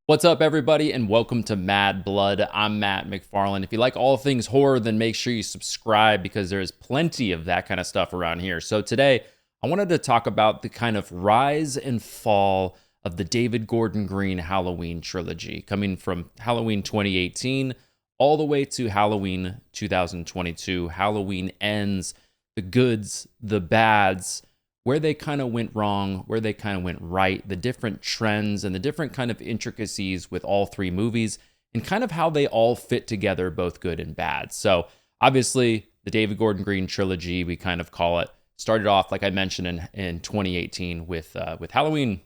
What's up, everybody, and welcome to Mad Blood. I'm Matt McFarland. If you like all things horror, then make sure you subscribe because there's plenty of that kind of stuff around here. So today, I wanted to talk about the kind of rise and fall of the David Gordon Green Halloween trilogy, coming from Halloween 2018 all the way to Halloween 2022. Halloween Ends, the goods, the bads, where they kind of went wrong, where they kind of went right, the different trends and the different kind of intricacies with all three movies, and kind of how they all fit together, both good and bad. So obviously, the David Gordon Green trilogy, we kind of call it, started off, like I mentioned, in 2018 with Halloween,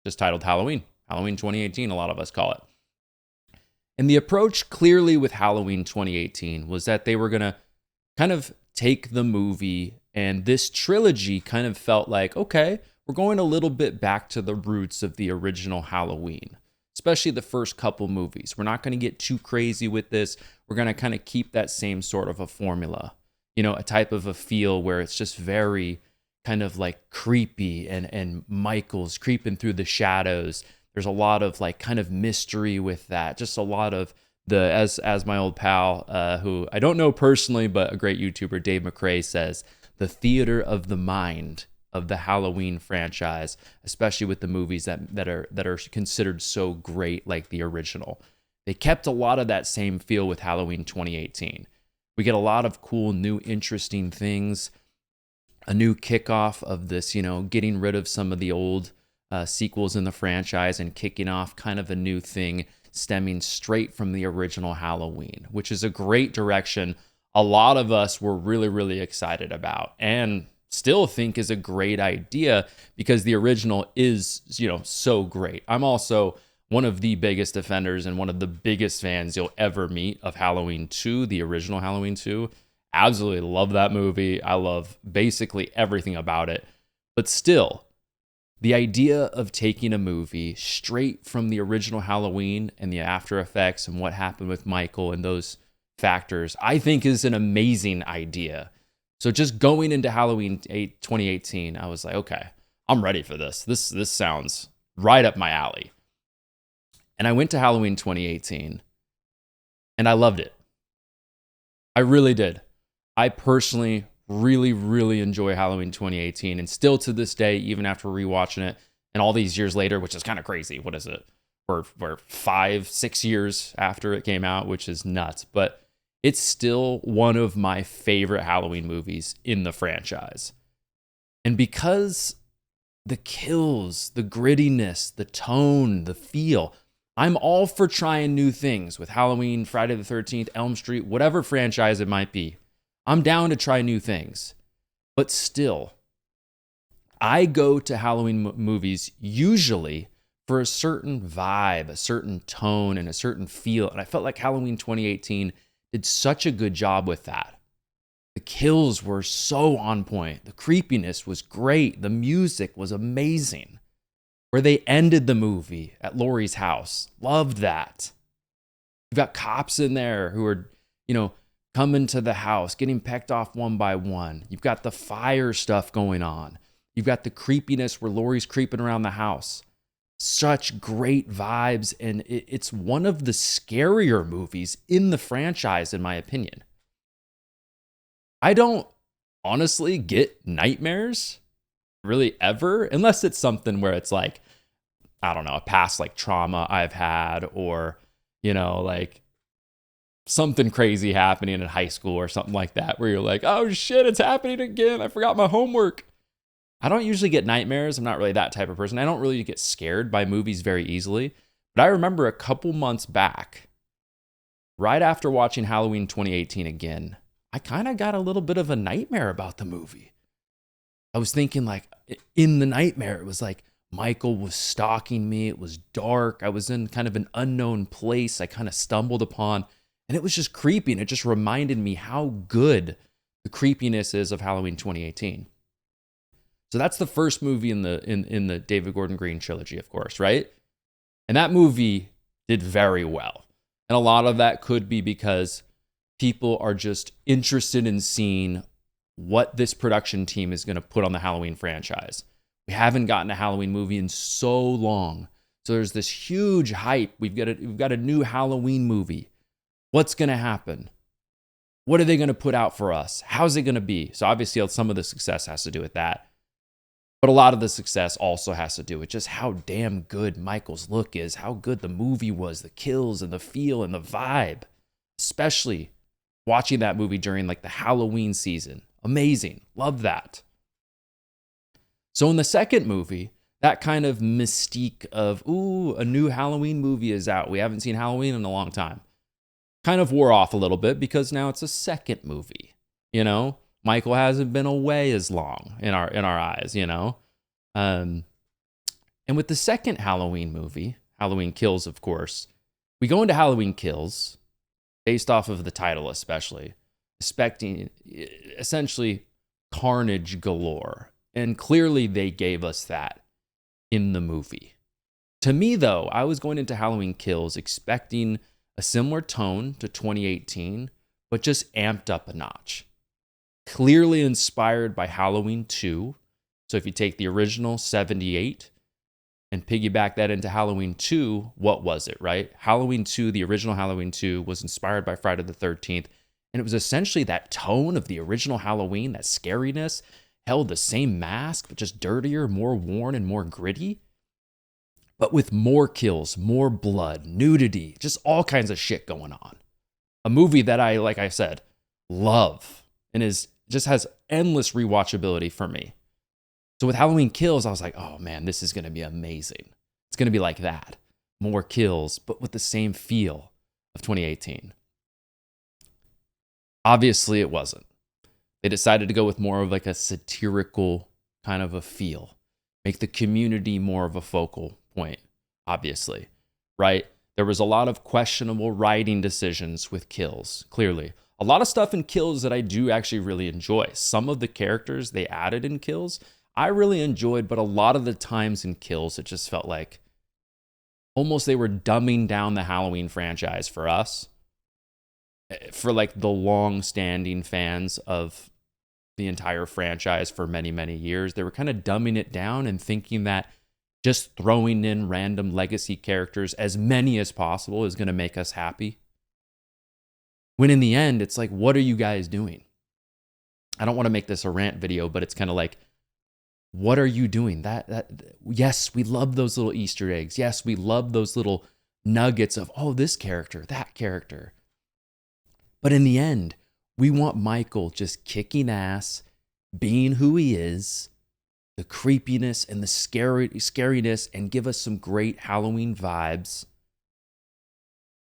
just titled Halloween 2018, a lot of us call it. And the approach clearly with Halloween 2018 was that they were going to kind of take the movie, and this trilogy kind of felt like, okay, we're going a little bit back to the roots of the original Halloween, especially the first couple movies. We're not going to get too crazy with this. We're going to kind of keep that same sort of a formula, a type of a feel where it's just very kind of like creepy, and Michael's creeping through the shadows. There's a lot of like kind of mystery with that, just a lot of as my old pal, who I don't know personally, but a great YouTuber, Dave McRae, says, the theater of the mind of the Halloween franchise, especially with the movies that are considered so great, like the original. They kept a lot of that same feel with Halloween 2018. We get a lot of cool, new, interesting things, a new kickoff of this, getting rid of some of the old sequels in the franchise and kicking off kind of a new thing stemming straight from the original Halloween, which is a great direction a lot of us were really, really excited about and still think is a great idea because the original is, so great. I'm also one of the biggest defenders and one of the biggest fans you'll ever meet of Halloween 2, the original Halloween 2. Absolutely love that movie. I love basically everything about it. But still, the idea of taking a movie straight from the original Halloween and the after effects and what happened with Michael and those factors, I think is an amazing idea. So just going into Halloween 2018, I was like, okay, I'm ready for this. This sounds right up my alley. And I went to Halloween 2018 and I loved it. I really did. I personally really, really enjoy Halloween 2018, and still to this day, even after rewatching it and all these years later, which is kind of crazy. What is it? We're 5-6 years after it came out, which is nuts. But it's still one of my favorite Halloween movies in the franchise. And because the kills, the grittiness, the tone, the feel, I'm all for trying new things with Halloween, Friday the 13th, Elm Street, whatever franchise it might be. I'm down to try new things. But still, I go to Halloween movies usually for a certain vibe, a certain tone, and a certain feel. And I felt like Halloween 2018 did such a good job with that. The kills were so on point. The creepiness was great. The music was amazing. Where they ended the movie at Laurie's house, loved that. You've got cops in there who are, coming to the house, getting pecked off one by one. You've got the fire stuff going on. You've got the creepiness where Laurie's creeping around the house. Such great vibes, and it's one of the scarier movies in the franchise, in my opinion. I don't honestly get nightmares really ever, unless it's something where it's like, I don't know, a past like trauma I've had, or, like something crazy happening in high school or something like that, where you're like, oh shit, it's happening again. I forgot my homework. I don't usually get nightmares. I'm not really that type of person. I don't really get scared by movies very easily. But I remember a couple months back, right after watching Halloween 2018 again, I kind of got a little bit of a nightmare about the movie. I was thinking, like, in the nightmare, it was like Michael was stalking me. It was dark. I was in kind of an unknown place I kind of stumbled upon. And it was just creepy. And it just reminded me how good the creepiness is of Halloween 2018. So that's the first movie in the David Gordon Green trilogy, of course, right? And that movie did very well. And a lot of that could be because people are just interested in seeing what this production team is going to put on the Halloween franchise. We haven't gotten a Halloween movie in so long. So there's this huge hype. We've got a new Halloween movie. What's going to happen? What are they going to put out for us? How's it going to be? So obviously some of the success has to do with that. But a lot of the success also has to do with just how damn good Michael's look is, how good the movie was, the kills and the feel and the vibe. Especially watching that movie during like the Halloween season. Amazing. Love that. So in the second movie, that kind of mystique of, ooh, a new Halloween movie is out. We haven't seen Halloween in a long time. Kind of wore off a little bit because now it's a second movie. You know, Michael hasn't been away as long in our eyes, you know. And with the second Halloween movie, Halloween Kills, of course, we go into Halloween Kills, based off of the title especially, expecting essentially carnage galore. And clearly they gave us that in the movie. To me, though, I was going into Halloween Kills expecting a similar tone to 2018, but just amped up a notch. Clearly inspired by Halloween 2. So if you take the original 78 and piggyback that into Halloween 2, what was it, right? Halloween 2, the original Halloween 2, was inspired by Friday the 13th. And it was essentially that tone of the original Halloween, that scariness, held the same mask, but just dirtier, more worn, and more gritty. But with more kills, more blood, nudity, just all kinds of shit going on. A movie that I, like I said, love and just has endless rewatchability for me. So with Halloween Kills, I was like, oh man, this is going to be amazing. It's going to be like that. More kills, but with the same feel of 2018. Obviously, it wasn't. They decided to go with more of like a satirical kind of a feel. Make the community more of a focal point, obviously, right? There was a lot of questionable writing decisions with Kills, clearly. A lot of stuff in Kills that I do actually really enjoy. Some of the characters they added in Kills, I really enjoyed, but a lot of the times in Kills, it just felt like almost they were dumbing down the Halloween franchise for us. For like the long-standing fans of the entire franchise for many, many years, they were kind of dumbing it down and thinking that just throwing in random legacy characters, as many as possible, is going to make us happy. When in the end, it's like, what are you guys doing? I don't want to make this a rant video, but it's kind of like, what are you doing? Yes, we love those little Easter eggs. Yes, we love those little nuggets of, oh, this character, that character. But in the end, we want Michael just kicking ass, being who he is, the creepiness and the scariness, and give us some great Halloween vibes.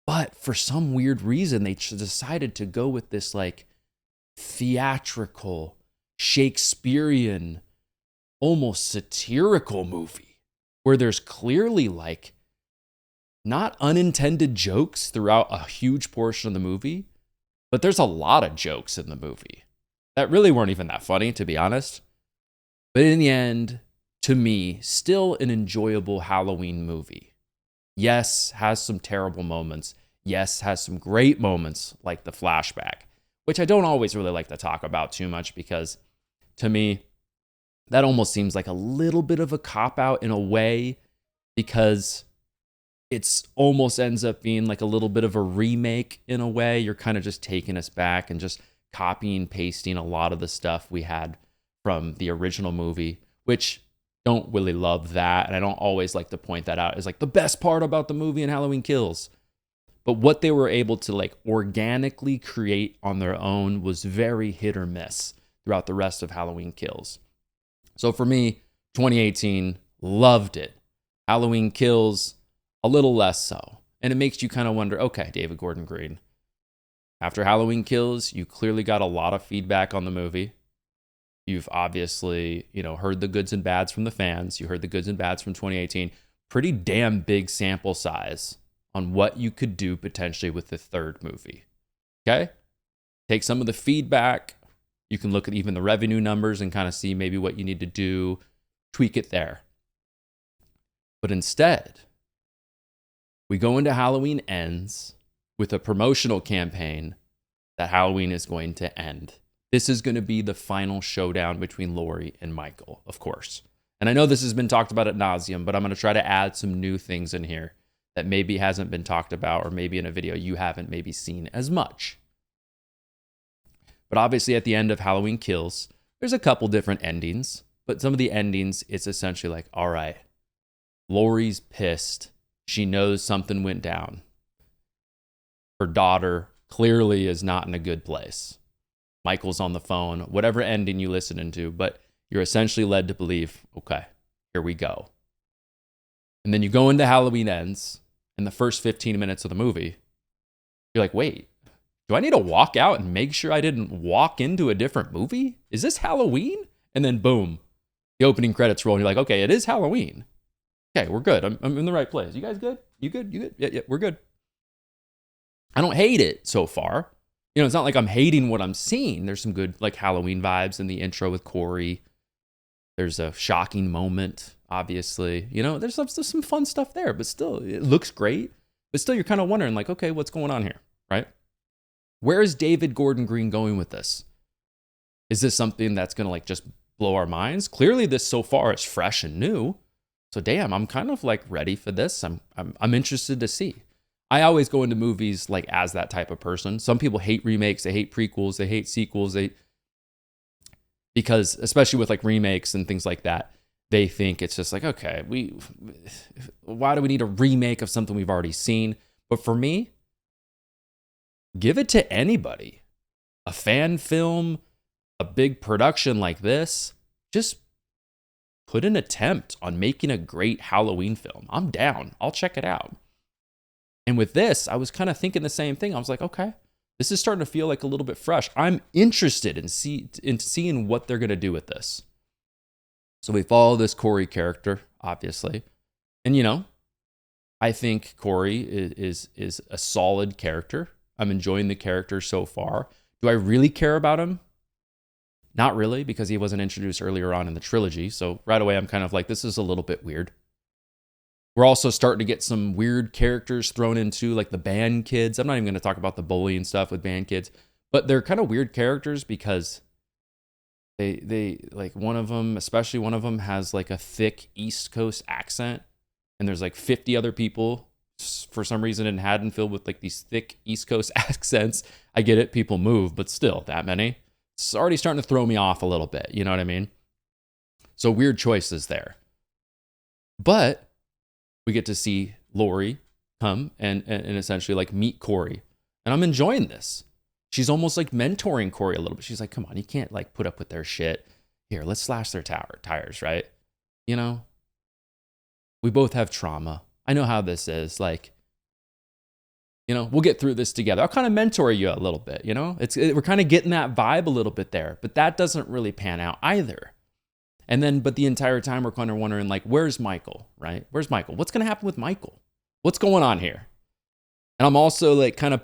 But for some weird reason, they decided to go with this like theatrical, Shakespearean, almost satirical movie where there's clearly like not unintended jokes throughout a huge portion of the movie, but there's a lot of jokes in the movie that really weren't even that funny, to be honest. But in the end, to me, still an enjoyable Halloween movie. Yes, has some terrible moments. Yes, has some great moments like the flashback, which I don't always really like to talk about too much because to me, that almost seems like a little bit of a cop-out in a way because it's almost ends up being like a little bit of a remake in a way. You're kind of just taking us back and just copying, pasting a lot of the stuff we had from the original movie, which don't really love that. And I don't always like to point that out as like the best part about the movie and Halloween Kills. But what they were able to like organically create on their own was very hit or miss throughout the rest of Halloween Kills. So for me, 2018, loved it. Halloween Kills, a little less so. And it makes you kind of wonder, okay, David Gordon Green, after Halloween Kills, you clearly got a lot of feedback on the movie. You've obviously, heard the goods and bads from the fans. You heard the goods and bads from 2018. Pretty damn big sample size on what you could do potentially with the third movie. Okay? Take some of the feedback. You can look at even the revenue numbers and kind of see maybe what you need to do, tweak it there. But instead, we go into Halloween Ends with a promotional campaign that Halloween is going to end. This is going to be the final showdown between Laurie and Michael, of course. And I know this has been talked about ad nauseum, but I'm going to try to add some new things in here that maybe hasn't been talked about, or maybe in a video you haven't maybe seen as much. But obviously at the end of Halloween Kills, there's a couple different endings, but some of the endings, it's essentially like, all right, Laurie's pissed. She knows something went down. Her daughter clearly is not in a good place. Michael's on the phone, whatever ending you listen into, but you're essentially led to believe, okay, here we go. And then you go into Halloween Ends, and the first 15 minutes of the movie, you're like, wait, do I need to walk out and make sure I didn't walk into a different movie? Is this Halloween? And then boom, the opening credits roll, and you're like, okay, it is Halloween. Okay, we're good. I'm in the right place. You guys good? You good? You good? Yeah, we're good. I don't hate it so far. You know, it's not like I'm hating what I'm seeing. There's some good like Halloween vibes in the intro with Corey. There's a shocking moment, obviously. You know, there's some fun stuff there, but still, it looks great. But still, you're kind of wondering, like, okay, what's going on here, right? Where is David Gordon Green going with this? Is this something that's going to like just blow our minds? Clearly, this so far is fresh and new. So damn, I'm kind of like ready for this. I'm interested to see. I always go into movies like as that type of person. Some people hate remakes, they hate prequels, they hate sequels, because especially with like remakes and things like that, they think it's just like, okay, why do we need a remake of something we've already seen? But for me, give it to anybody. A fan film, a big production like this, just put an attempt on making a great Halloween film. I'm down. I'll check it out. And with this, I was kind of thinking the same thing. I was like, okay, this is starting to feel like a little bit fresh. I'm interested in seeing what they're going to do with this. So we follow this Corey character, obviously. And, you know, I think Corey is a solid character. I'm enjoying the character so far. Do I really care about him? Not really, because he wasn't introduced earlier on in the trilogy. So right away, I'm kind of like, this is a little bit weird. We're also starting to get some weird characters thrown into, like the band kids. I'm not even going to talk about the bullying stuff with band kids, but they're kind of weird characters because they like one of them, especially one of them, has like a thick East Coast accent, and there's like 50 other people for some reason in Haddonfield with like these thick East Coast accents. I get it, people move, but still, that many. It's already starting to throw me off a little bit. You know what I mean? So weird choices there, but we get to see Laurie come and essentially like meet Corey. And I'm enjoying this. She's almost like mentoring Corey a little bit. She's like, come on, you can't like put up with their shit. Here, let's slash their tires, right? You know, we both have trauma. I know how this is. Like, you know, we'll get through this together. I'll kind of mentor you a little bit, you know? We're kind of getting that vibe a little bit there, but that doesn't really pan out either. And then, but the entire time we're kind of wondering, like, where's Michael, right? Where's Michael? What's going to happen with Michael? What's going on here? And I'm also like kind of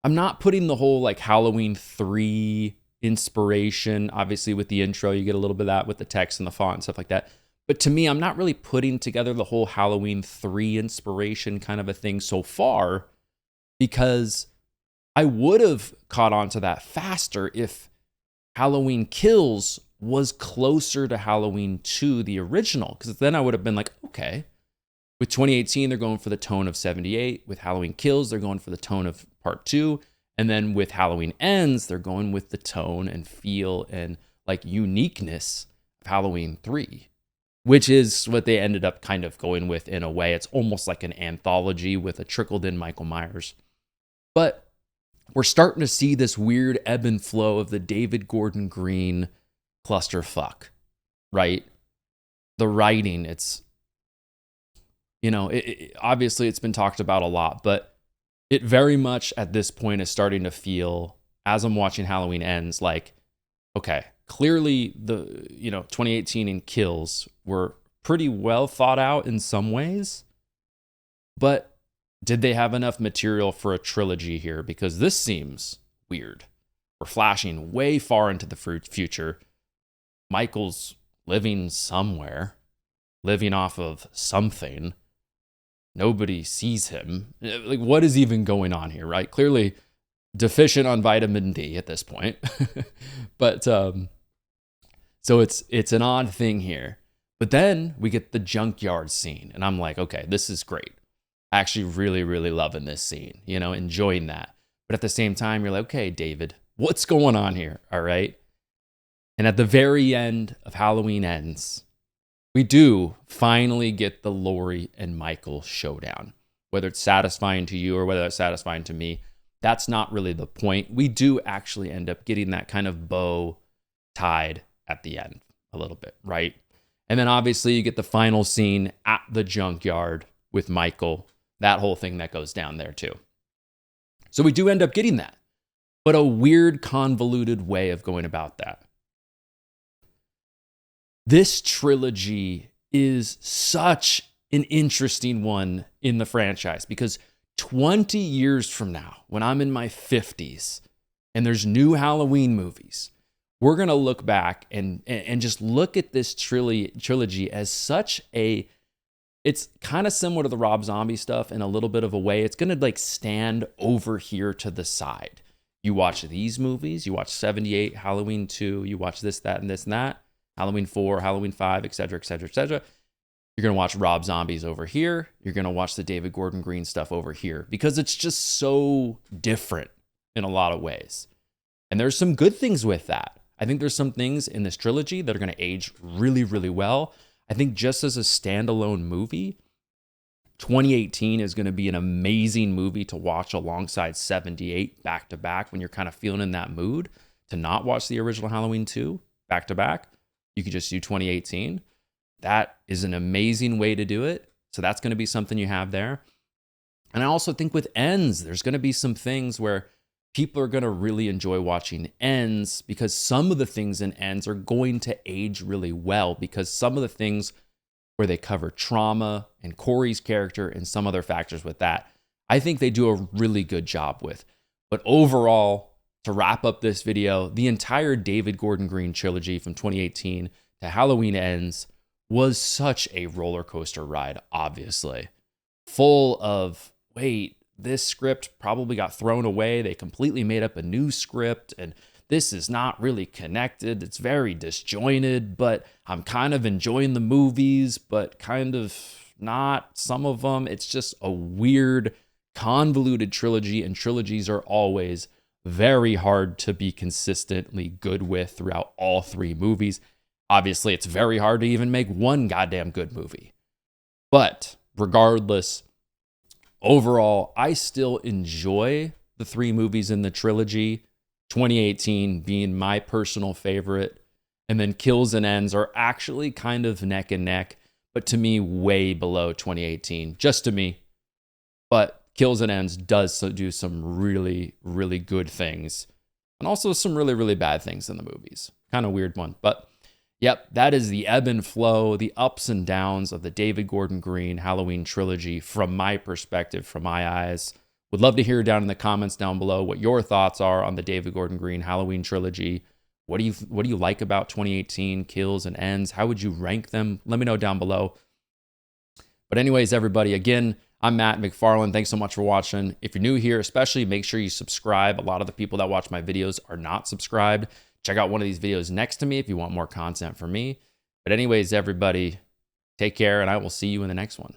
I'm not putting the whole like Halloween 3 inspiration. Obviously with the intro, you get a little bit of that with the text and the font and stuff like that. But to me, I'm not really putting together the whole Halloween 3 inspiration kind of a thing so far, because I would have caught on to that faster if Halloween Kills was closer to Halloween 2, the original, because then I would have been like, okay, with 2018, they're going for the tone of 78. With Halloween Kills, they're going for the tone of part 2. And then with Halloween Ends, they're going with the tone and feel and like uniqueness of Halloween 3, which is what they ended up kind of going with in a way. It's almost like an anthology with a trickled in Michael Myers. But we're starting to see this weird ebb and flow of the David Gordon Green clusterfuck, right? The writing, it's, you know, obviously it's been talked about a lot, but it very much at this point is starting to feel, as I'm watching Halloween Ends, like, okay, clearly the, 2018 and Kills were pretty well thought out in some ways, but did they have enough material for a trilogy here? Because this seems weird. We're flashing way far into the future. Michael's living somewhere, living off of something. Nobody sees him. Like, what is even going on here, right? Clearly deficient on vitamin D at this point. But So it's an odd thing here. But then we get the junkyard scene, and I'm like, okay, this is great. Actually really, really loving this scene, enjoying that. But at the same time, you're like, okay, David, what's going on here? All right. And at the very end of Halloween Ends, we do finally get the Laurie and Michael showdown. Whether it's satisfying to you or whether it's satisfying to me, that's not really the point. We do actually end up getting that kind of bow tied at the end a little bit, right? And then obviously you get the final scene at the junkyard with Michael, that whole thing that goes down there too. So we do end up getting that, but a weird, convoluted way of going about that. This trilogy is such an interesting one in the franchise because 20 years from now, when I'm in my 50s and there's new Halloween movies, we're going to look back and just look at this trilogy as such it's kind of similar to the Rob Zombie stuff in a little bit of a way. It's going to like stand over here to the side. You watch these movies, you watch 78, Halloween 2, you watch this, that, and this and that, Halloween 4, Halloween 5, etc., etc., etc. You're going to watch Rob Zombies over here. You're going to watch the David Gordon Green stuff over here because it's just so different in a lot of ways. And there's some good things with that. I think there's some things in this trilogy that are going to age really, really well. I think just as a standalone movie, 2018 is going to be an amazing movie to watch alongside 78 back to back when you're kind of feeling in that mood to not watch the original Halloween 2 back to back. You could just do 2018. That is an amazing way to do it. So that's going to be something you have there. And I also think with Ends, there's going to be some things where people are going to really enjoy watching Ends because some of the things in Ends are going to age really well because some of the things where they cover trauma and Corey's character and some other factors with that, I think they do a really good job with. But overall, to wrap up this video, the entire David Gordon Green trilogy from 2018 to Halloween Ends was such a roller coaster ride, obviously. Full of, wait, this script probably got thrown away. They completely made up a new script, and this is not really connected. It's very disjointed, but I'm kind of enjoying the movies, but kind of not some of them. It's just a weird, convoluted trilogy, and trilogies are always very hard to be consistently good with throughout all three movies. Obviously, it's very hard to even make one goddamn good movie. But regardless, overall, I still enjoy the three movies in the trilogy, 2018 being my personal favorite, and then Kills and Ends are actually kind of neck and neck, but to me, way below 2018, just to me. But Kills and Ends does do some really, really good things, and also some really, really bad things in the movies. Kind of weird one, but yep, that is the ebb and flow, the ups and downs of the David Gordon Green Halloween trilogy from my perspective, from my eyes. Would love to hear down in the comments down below what your thoughts are on the David Gordon Green Halloween trilogy. What do you like about 2018 Kills and Ends? How would you rank them? Let me know down below. But anyways, everybody, again, I'm Matt McFarland. Thanks so much for watching. If you're new here, especially make sure you subscribe. A lot of the people that watch my videos are not subscribed. Check out one of these videos next to me if you want more content from me. But anyways, everybody, take care, and I will see you in the next one.